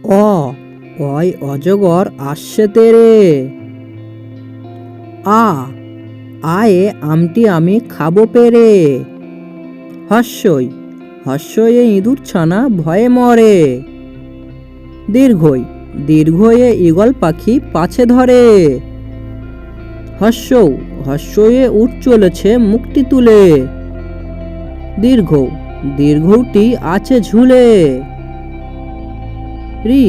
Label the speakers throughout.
Speaker 1: অ অয় অজগর আসছে তেরে। আ আয়ে আমটি আমি খাবো পেরে। হস্যই হস্যয়ে ইঁদুর ছানা ভয়ে মরে। দীর্ঘই দীর্ঘয়ে ঈগল পাখি পাছে ধরে। হস্যৌ হস্যয়ে উঠ চলেছে মুখটি তুলে। দীর্ঘ দীর্ঘটি আছে ঝুলে। রি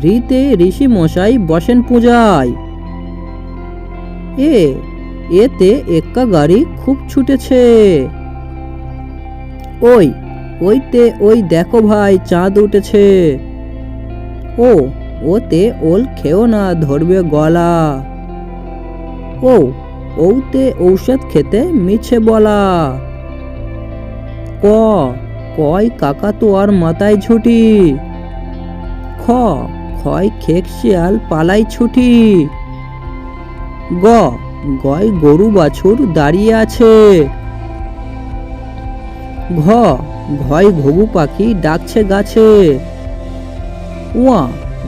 Speaker 1: রিতে ঋষি মশাই বসেন পূজায়। এতে এক্কা গাড়ি খুব ছুটেছে। ওইতে ওই দেখো ভাই চাঁদ উঠেছে। ওতে ওল খেও না ধরবে গলা। ওতে ঔষধ খেতে মিছে বলা। কয় কাকাতুয়ার মাথায় ঝুঁটি। খয় খেক শিয়াল পালাই ছুটি। গয় গরু বাছুর দাঁড়িয়ে আছে। ঘয় ঘুঘু পাখি ডাকছে গাছে।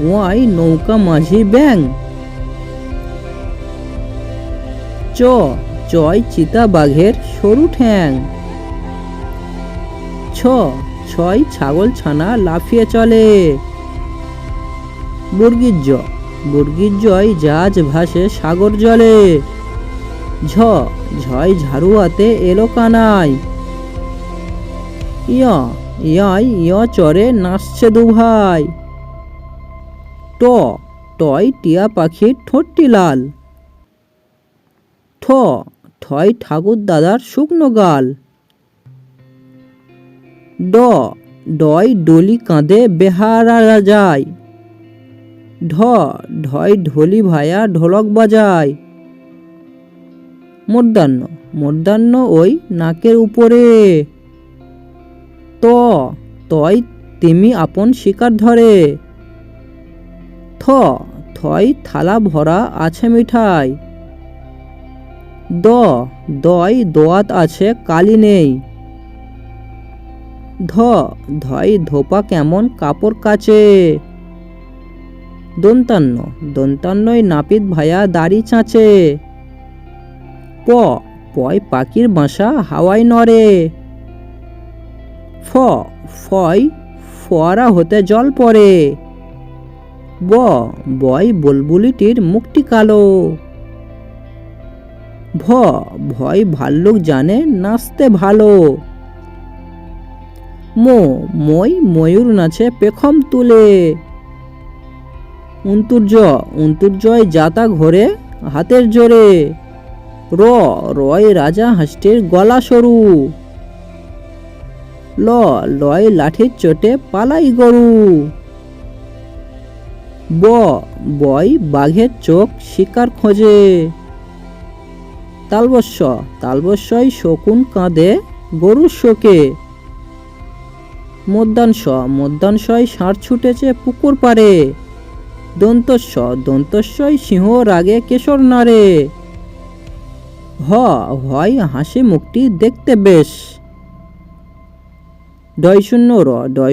Speaker 1: ওয়াই নৌকা মাঝি ব্যাং। চয় চিতা বাঘের সরু ঠ্যাং। ছয় ছাগল ছানা লাফিয়ে চলে। বর্গীর জয় জাহাজ ভাসে সাগর জলে। ঝয় ঝাড়ুয়াতে এলো কানাই। ইয় চরে নাচছে দুভাই। টয় টিয়া পাখির ঠোঁটটি লাল। ঠয় ঠাকুর দাদার শুকনো গাল। ডয় ডলি কাঁধে বেহারা যায়। ঢয় ঢোলি ভায়া ঢোলক বাজায়। মূর্ধন্য ওই নাকের উপরে। তয় তিমি আপন শিকার ধরে। থয় থালা ভরা আছে মিঠাই। দয় দোয়াত আছে কালি নেই। ধয় ধোপা কেমন কাপড় কাচে। দন্তান্নয় নাপিত ভায়া দাড়ি চাঁচে। পয় পাখির বাসা হাওয়ায় নড়ে। ফয় ফোয়ারা হতে জল পড়ে। বয় বুলবুলিটির মুখটি কালো। ভয় ভাল্লুক জানে নাচতে ভালো। মই ময়ূর নাচে পেখম তুলে। অন্তর্জয় যাতা ঘোরে হাতের জোরে। রয় রাজা হাঁসটির গলা সরু। লয় লাঠির চোটে পালাই গরু। বয় বাঘের চোখ শিকার খোঁজে। তালবস্যই শকুন কাঁদে গরুর শোকে। মধ্যাংশয় ষাঁড় ছুটেছে পুকুর পাড়ে। দন্তস্বই সিংহ রাগে কেশর নাড়ে। হয় হাসি মুখটি দেখতে বেশ। ডয়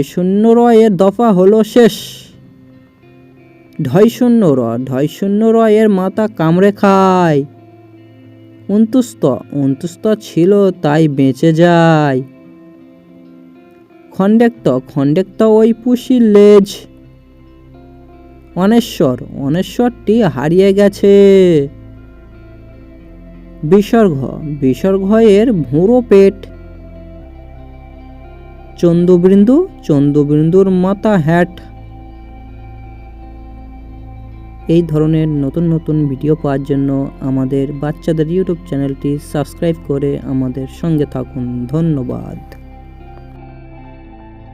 Speaker 1: শূন্য র এর দফা হলো শেষ। ঢয় শূন্য র এর মাথা কামড়ে খায়। অন্তুস্ত ছিল তাই বেঁচে যায়। খণ্ডেক্ত ওই পুষির লেজ। অনেশ্বরটি হারিয়ে গেছে। বিসর্গ এর ভুঁড়ো পেট। চন্দ্রবিন্দুর মাথা হ্যাট। এই ধরনের নতুন নতুন ভিডিও পাওয়ার জন্য আমাদের বাচ্চাদের ইউটিউব চ্যানেলটি সাবস্ক্রাইব করে আমাদের সঙ্গে থাকুন। ধন্যবাদ।